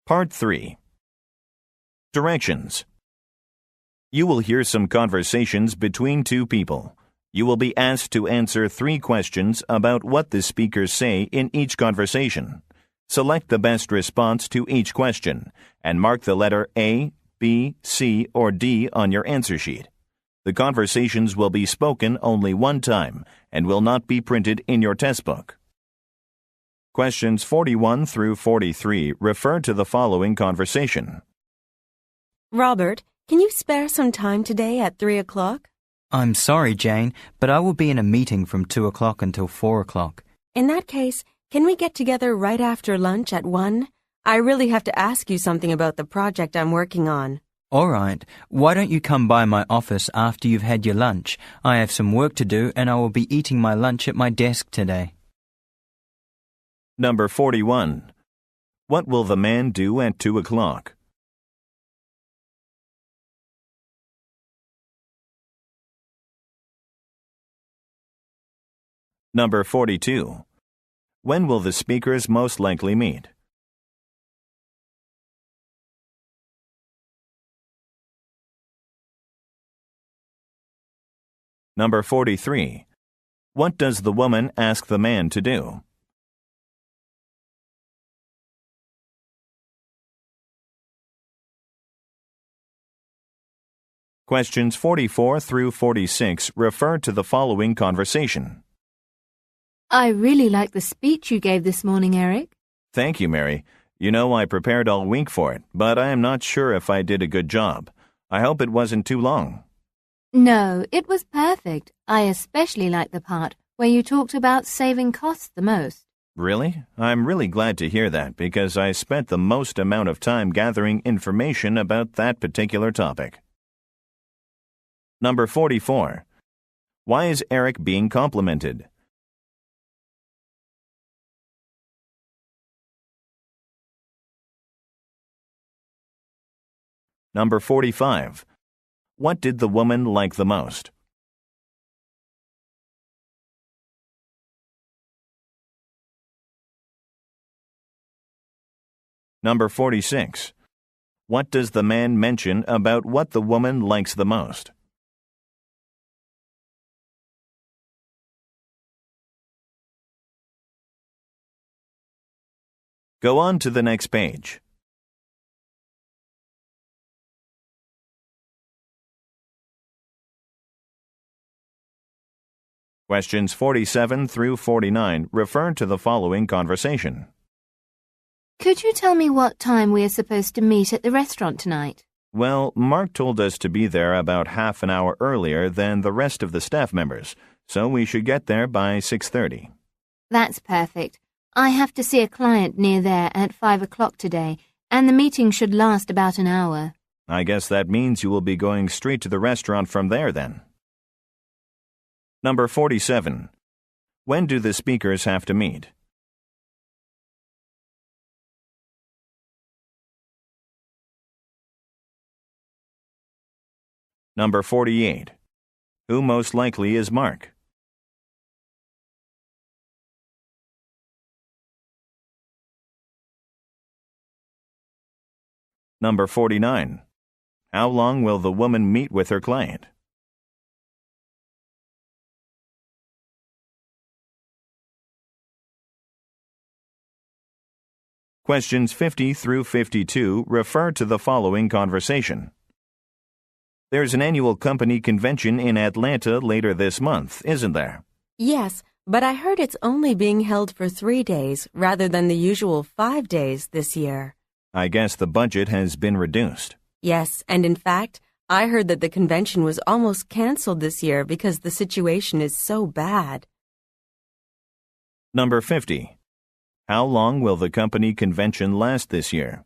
Part 3. Directions. You will hear some conversations between two people. You will be asked to answer 3 questions about what the speakers say in each conversation. Select the best response to each question and mark the letter A, B, C, or D on your answer sheet. The conversations will be spoken only one time and will not be printed in your test book. Questions 41 through 43 refer to the following conversation. Robert, can you spare some time today at 3 o'clock? I'm sorry, Jane, but I will be in a meeting from 2 o'clock until 4 o'clock. In that case, can we get together right after lunch at 1? I really have to ask you something about the project I'm working on. All right. Why don't you come by my office after you've had your lunch? I have some work to do and I will be eating my lunch at my desk today. Number 41. What will the man do at 2 o'clock? Number 42. When will the speakers most likely meet? Number 43. What does the woman ask the man to do? Questions 44 through 46 refer to the following conversation. I really like the speech you gave this morning, Eric. Thank you, Mary. You know, I prepared all week for it, but I am not sure if I did a good job. I hope it wasn't too long. No, it was perfect. I especially liked the part where you talked about saving costs the most. Really? I'm really glad to hear that because I spent the most amount of time gathering information about that particular topic. Number 44. Why is Eric being complimented? Number 45. What did the woman like the most? Number 46. What does the man mention about what the woman likes the most? Go on to the next page. Questions 47 through 49 refer to the following conversation. Could you tell me what time we are supposed to meet at the restaurant tonight? Well, Mark told us to be there about half an hour earlier than the rest of the staff members, so we should get there by 6:30. That's perfect. I have to see a client near there at 5 o'clock today, and the meeting should last about an hour. I guess that means you will be going straight to the restaurant from there then. Number 47. When do the speakers have to meet? Number 48. Who most likely is Mark? Number 49. How long will the woman meet with her client? Questions 50 through 52 refer to the following conversation. There's an annual company convention in Atlanta later this month, isn't there? Yes, but I heard it's only being held for 3 days rather than the usual 5 days this year. I guess the budget has been reduced. Yes, and in fact, I heard that the convention was almost canceled this year because the situation is so bad. Number 50. How long will the company convention last this year?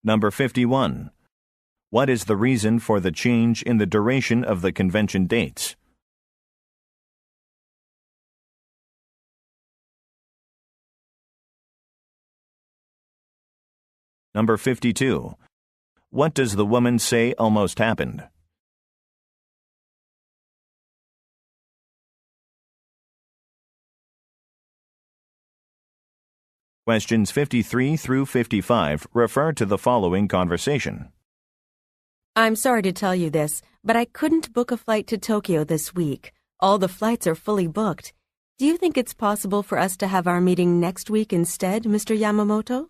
Number 51. What is the reason for the change in the duration of the convention dates? Number 52. What does the woman say almost happened? Questions 53 through 55 refer to the following conversation. I'm sorry to tell you this, but I couldn't book a flight to Tokyo this week. All the flights are fully booked. Do you think it's possible for us to have our meeting next week instead, Mr. Yamamoto?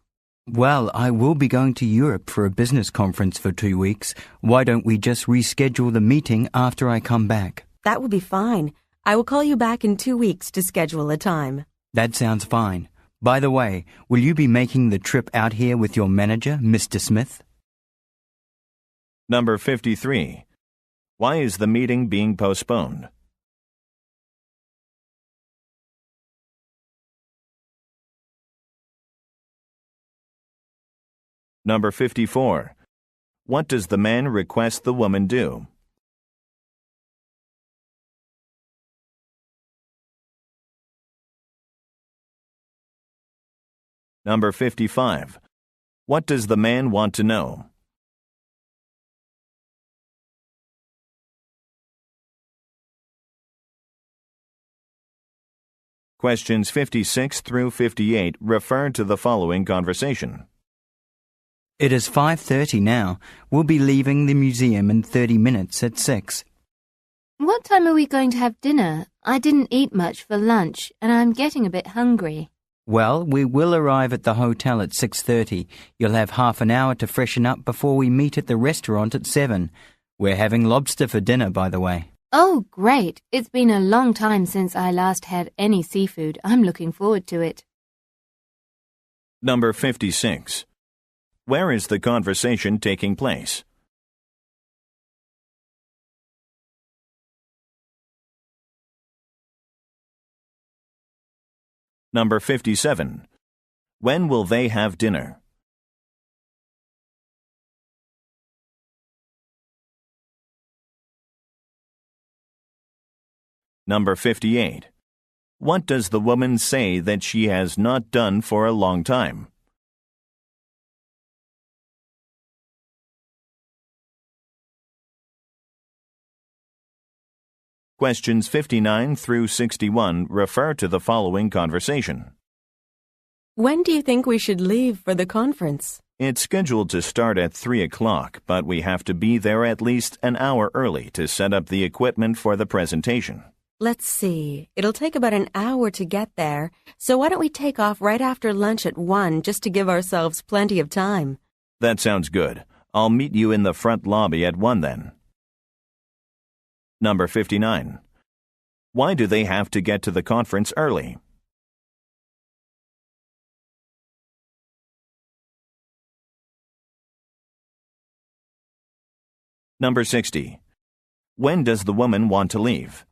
Well, I will be going to Europe for a business conference for 2 weeks. Why don't we just reschedule the meeting after I come back? That will be fine. I will call you back in 2 weeks to schedule a time. That sounds fine. By the way, will you be making the trip out here with your manager, Mr. Smith? Number 53. Why is the meeting being postponed? Number 54. What does the man request the woman do? Number 55. What does the man want to know? Questions 56 through 58 refer to the following conversation. It is 5:30 now. We'll be leaving the museum in 30 minutes at 6. What time are we going to have dinner? I didn't eat much for lunch, and I'm getting a bit hungry. Well, we will arrive at the hotel at 6:30. You'll have half an hour to freshen up before we meet at the restaurant at 7. We're having lobster for dinner, by the way. Oh, great. It's been a long time since I last had any seafood. I'm looking forward to it. Number 56. Where is the conversation taking place? Number 57. When will they have dinner? Number 58. What does the woman say that she has not done for a long time? Questions 59 through 61 refer to the following conversation. When do you think we should leave for the conference? It's scheduled to start at 3 o'clock, but we have to be there at least an hour early to set up the equipment for the presentation. Let's see. It'll take about an hour to get there, so why don't we take off right after lunch at 1 just to give ourselves plenty of time? That sounds good. I'll meet you in the front lobby at 1 then. Number 59. Why do they have to get to the conference early? Number 60. When does the woman want to leave?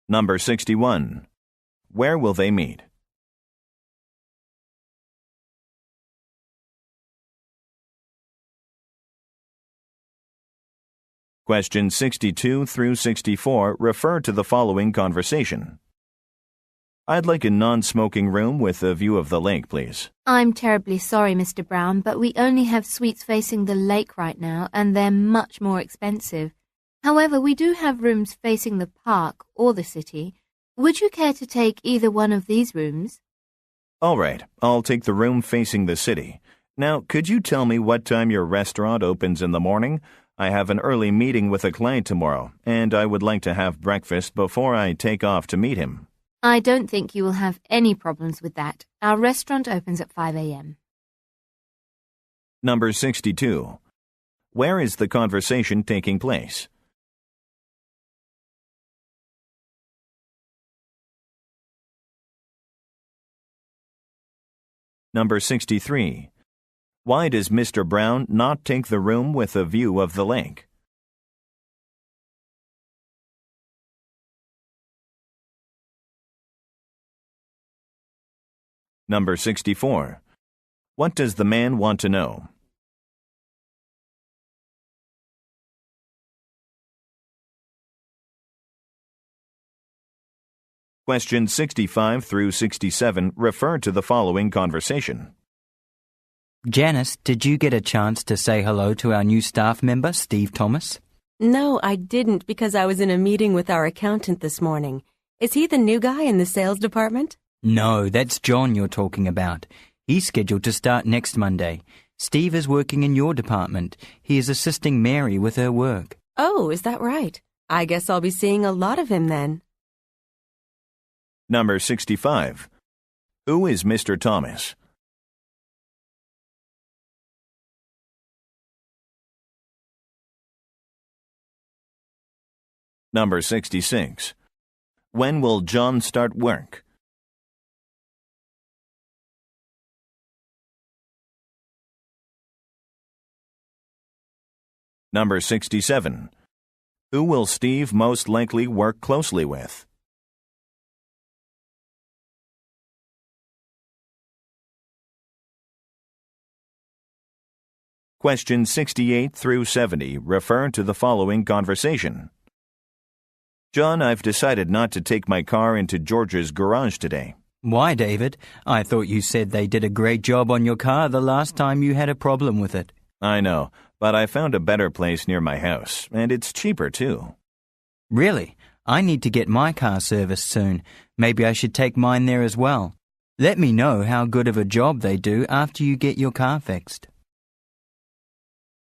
Number 61. Where will they meet? Questions 62 through 64 refer to the following conversation. I'd like a non-smoking room with a view of the lake, please. I'm terribly sorry, Mr. Brown, but we only have suites facing the lake right now, and they're much more expensive. However, we do have rooms facing the park or the city. Would you care to take either one of these rooms? All right, I'll take the room facing the city. Now, could you tell me what time your restaurant opens in the morning? I have an early meeting with a client tomorrow, and I would like to have breakfast before I take off to meet him. I don't think you will have any problems with that. Our restaurant opens at 5 a.m. Number 62. Where is the conversation taking place? Number 63. Why does Mr. Brown not take the room with a view of the lake? Number 64. What does the man want to know? Questions 65 through 67 refer to the following conversation. Janice, did you get a chance to say hello to our new staff member, Steve Thomas? No, I didn't because I was in a meeting with our accountant this morning. Is he the new guy in the sales department? No, that's John you're talking about. He's scheduled to start next Monday. Steve is working in your department. He is assisting Mary with her work. Oh, is that right? I guess I'll be seeing a lot of him then. Number 65. Who is Mr. Thomas? Number 66. When will John start work? Number 67. Who will Steve most likely work closely with? Questions 68 through 70 refer to the following conversation. John, I've decided not to take my car into George's garage today. Why, David? I thought you said they did a great job on your car the last time you had a problem with it. I know, but I found a better place near my house, and it's cheaper too. Really? I need to get my car serviced soon. Maybe I should take mine there as well. Let me know how good of a job they do after you get your car fixed.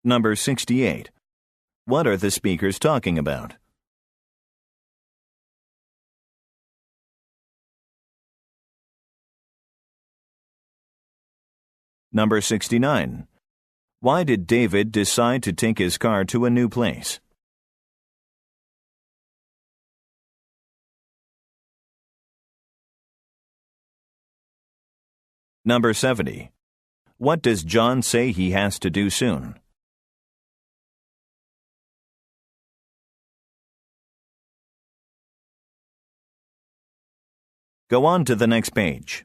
Number 68. What are the speakers talking about? Number 69. Why did David decide to take his car to a new place? Number 70. What does John say he has to do soon? Go on to the next page.